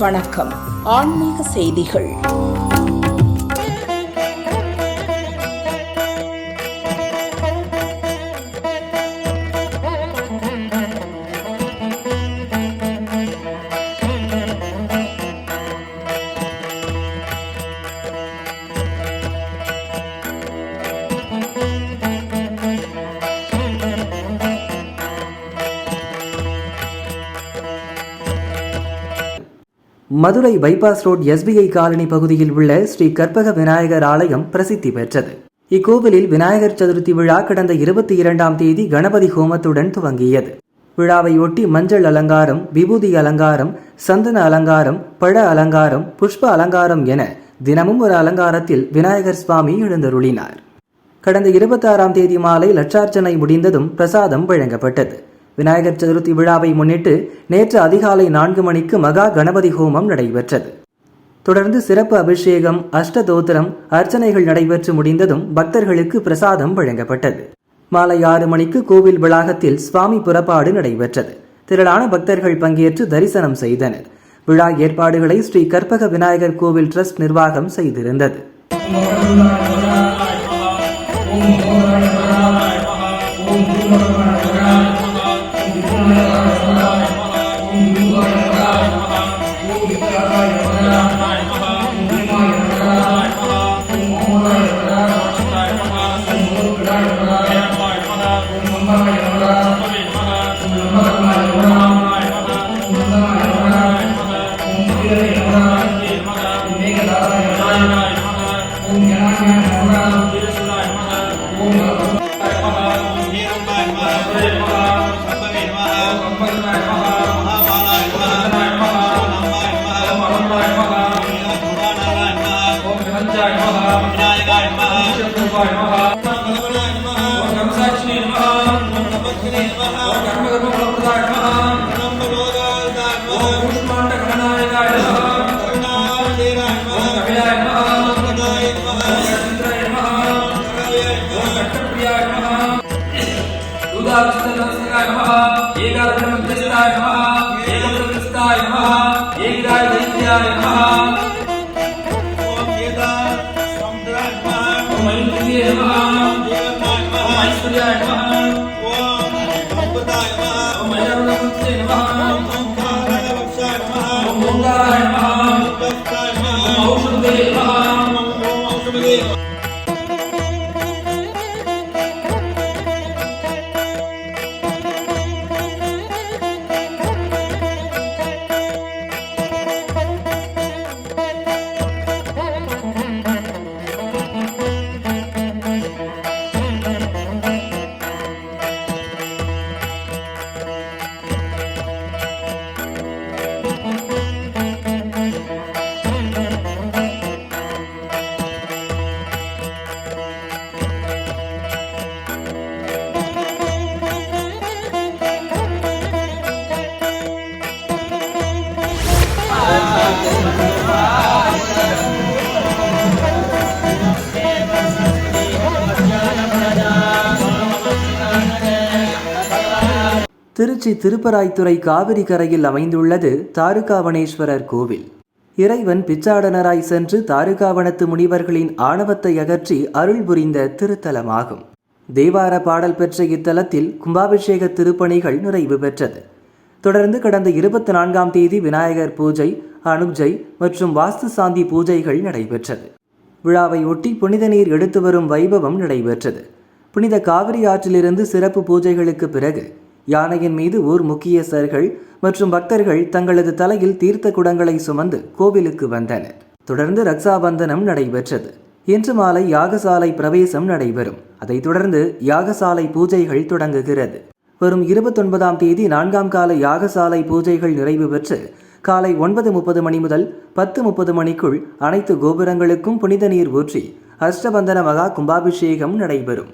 வணக்கம். ஆன்மீக செய்திகள். Madurai bypass road SBI colony பகுதியில் உள்ள ஸ்ரீ கற்பக விநாயகர் ஆலயம் பிரசித்தி பெற்றது. இக்கோவிலில் விநாயகர் சதுர்த்தி விழா கடந்த 22ஆம் தேதி கணபதி ஹோமத்துடன் துவங்கியது. விழாவை ஒட்டி மஞ்சள் அலங்காரம், விபூதி அலங்காரம், சந்தன அலங்காரம், பழ அலங்காரம், புஷ்ப அலங்காரம் என தினமும் ஒரு அலங்காரத்தில் விநாயகர் சுவாமி எழுந்தருளினார். கடந்த 26ஆம் தேதி மாலை லட்சார்ச்சனை முடிந்ததும் பிரசாதம் வழங்கப்பட்டது. விநாயகர் சதுர்த்தி விழாவை முன்னிட்டு நேற்று அதிகாலை 4 மணிக்கு மகா கணபதி ஹோமம் நடைபெற்றது. தொடர்ந்து சிறப்பு அபிஷேகம், அஷ்டதோத்திரம், அர்ச்சனைகள் நடைபெற்று முடிந்ததும் பக்தர்களுக்கு பிரசாதம் வழங்கப்பட்டது. மாலை 6 மணிக்கு கோவில் வளாகத்தில் சுவாமி புறப்பாடு நடைபெற்றது. திரளான பக்தர்கள் பங்கேற்று தரிசனம் செய்தனர். விழா ஏற்பாடுகளை ஸ்ரீ கற்பக விநாயகர் கோவில் டிரஸ்ட் நிர்வாகம் செய்திருந்தது. திருச்சி திருப்பராய்த்துறை காவிரி கரையில் அமைந்துள்ளது தாருகாவணேஸ்வரர் கோவில். இறைவன் பிச்சாடனராய் சென்று தாருகாவனத்து முனிவர்களின் ஆணவத்தை அகற்றி அருள் புரிந்த திருத்தலமாகும். தேவார பாடல் பெற்ற இத்தலத்தில் கும்பாபிஷேக திருப்பணிகள் நிறைவு பெற்றது. தொடர்ந்து கடந்த 24ஆம் தேதி விநாயகர் பூஜை, அனுஜை மற்றும் வாஸ்து சாந்தி பூஜைகள் நடைபெற்றது. விழாவை ஒட்டி புனித நீர் எடுத்து வரும் வைபவம் நடைபெற்றது. புனித காவிரி ஆற்றிலிருந்து சிறப்பு பூஜைகளுக்கு பிறகு யானையின் மீது ஊர் முக்கியஸ்தர்கள் மற்றும் பக்தர்கள் தங்களது தலையில் தீர்த்த குடங்களை சுமந்து கோவிலுக்கு வந்தனர். தொடர்ந்து ரக்ஷாபந்தனம் நடைபெற்றது. இன்று மாலை யாகசாலை பிரவேசம் நடைபெறும். அதைத் தொடர்ந்து யாகசாலை பூஜைகள் தொடங்குகிறது. வரும் 29ஆம் தேதி 4ஆம் கால யாகசாலை பூஜைகள் நிறைவு பெற்று காலை 9:30 மணி முதல் 10:30 மணிக்குள் அனைத்து கோபுரங்களுக்கும் புனித நீர் ஊற்றி அஷ்டபந்தன மகா கும்பாபிஷேகம் நடைபெறும்.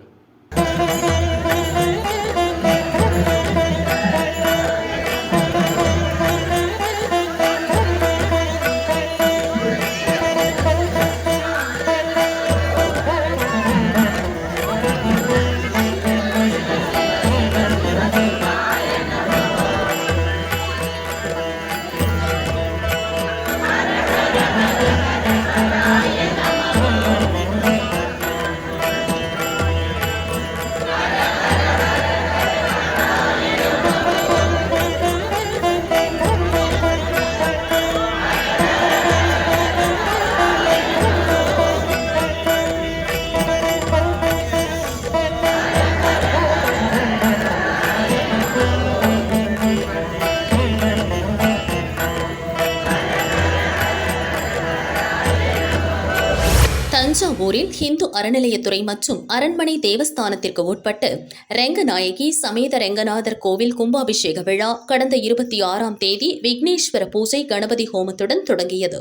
தஞ்சாவூரில் இந்து அறநிலையத்துறை மற்றும் அரண்மனை தேவஸ்தானத்திற்கு உட்பட்டு ரெங்கநாயகி சமேத ரெங்கநாதர் கோவில் கும்பாபிஷேக விழா கடந்த 26ஆம் தேதி விக்னேஸ்வர பூஜை கணபதி ஹோமத்துடன் தொடங்கியது.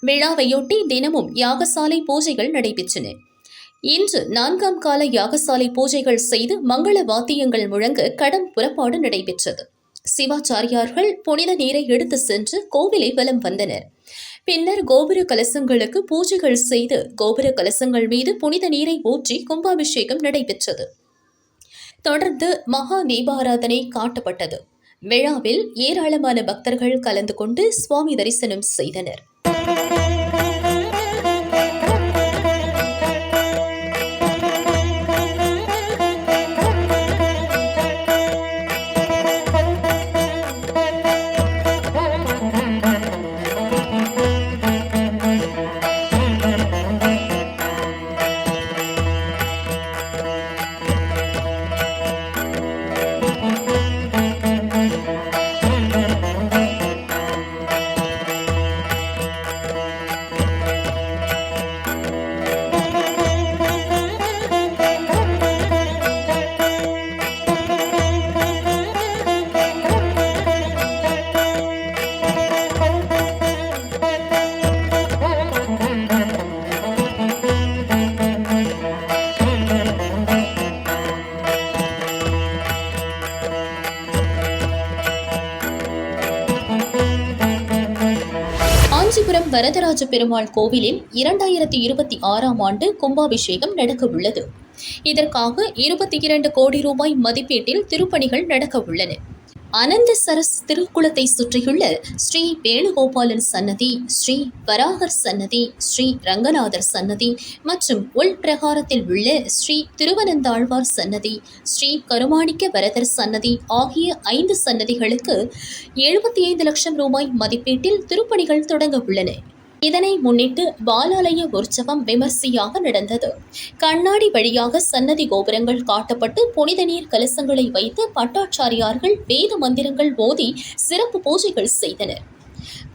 விழாவையொட்டி தினமும் யாகசாலை பூஜைகள் நடைபெற்றன. இன்று 4ஆம் கால யாகசாலை பூஜைகள் செய்து மங்கள வாத்தியங்கள் முழங்க கடம் புறப்பாடு நடைபெற்றது. சிவாச்சாரியார்கள் புனித நீரை எடுத்து சென்று கோவிலை வலம் வந்தனர். பின்னர் கோபுர கலசங்களுக்கு பூஜைகள் செய்து கோபுர கலசங்கள் மீது புனித நீரை ஊற்றி கும்பாபிஷேகம் நடைபெற்றது. தொடர்ந்து மகா தீபாராதனை காட்டப்பட்டது. விழாவில் ஏராளமான பக்தர்கள் கலந்து கொண்டு சுவாமி தரிசனம் செய்தனர். காஞ்சிபுரம் வரதராஜ பெருமாள் கோவிலில் 2026ஆம் ஆண்டு கும்பாபிஷேகம் நடக்க உள்ளது. இதற்காக 22 கோடி ரூபாய் மதிப்பீட்டில் திருப்பணிகள் நடக்க உள்ளன. அனந்த சரஸ் திருக்குளத்தை சுற்றியுள்ள ஸ்ரீ வேணுகோபாலன் சன்னதி, ஸ்ரீ வராகர் சன்னதி, ஸ்ரீ ரங்கநாதர் சன்னதி மற்றும் உள் பிரகாரத்தில் உள்ள ஸ்ரீ திருவனந்தாழ்வார் சன்னதி, ஸ்ரீ கருமாணிக்க வரதர் சன்னதி ஆகிய 5 சன்னதிகளுக்கு 75 லட்சம் ரூபாய் மதிப்பீட்டில் திருப்பணிகள் தொடங்க உள்ளன. இதனை முன்னிட்டு பாலாலய உற்சவம் விமர்சையாக நடந்தது. கண்ணாடி வழியாக சன்னதி கோபுரங்கள் காட்டப்பட்டு புனித நீர் கலசங்களை வைத்து பட்டாச்சாரியார்கள் வேத மந்திரங்கள் ஓதி சிறப்பு பூஜைகள் செய்தனர்.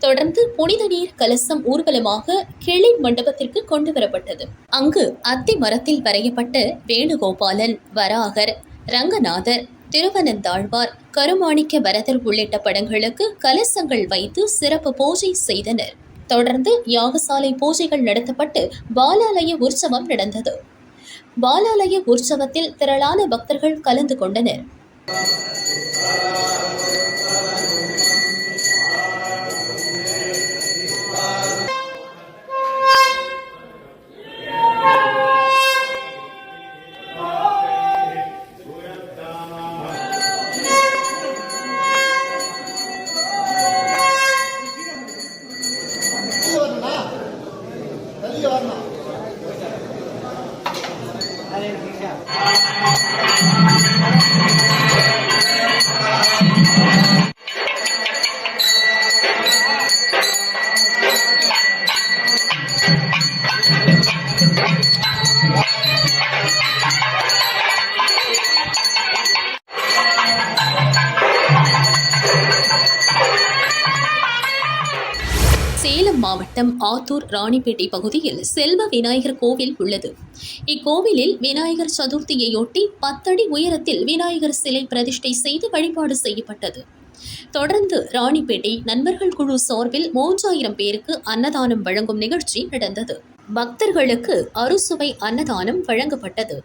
தொடர்ந்து புனித நீர் கலசம் ஊர்வலமாக கிளை மண்டபத்திற்கு கொண்டு வரப்பட்டது. அங்கு அத்தி மரத்தில் வரையப்பட்ட வேணுகோபாலன், வராகர், ரங்கநாதர், திருவனந்தாழ்வார், கருமாணிக்க வரதர் உள்ளிட்ட படங்களுக்கு கலசங்கள் வைத்து சிறப்பு பூஜை செய்தனர். தொடர்ந்து யாகசாலை பூஜைகள் நடத்தப்பட்டு பாலாலய உற்சவம் நடந்தது. பாலாலய உற்சவத்தில் திரளான பக்தர்கள் கலந்து கொண்டனர். சேலம் மாவட்டம் ஆத்தூர் ராணிப்பேட்டை பகுதியில் செல்வ விநாயகர் கோவில் உள்ளது. இக்கோவிலில் விநாயகர் சதுர்த்தியையொட்டி 10 அடி உயரத்தில் விநாயகர் சிலை பிரதிஷ்டை செய்து வழிபாடு செய்யப்பட்டது. தொடர்ந்து ராணிப்பேட்டை நண்பர்கள் குழு சார்பில் 3000 பேருக்கு அன்னதானம் வழங்கும் நிகழ்ச்சி நடந்தது. பக்தர்களுக்கு அறுசுவை அன்னதானம் வழங்கப்பட்டது.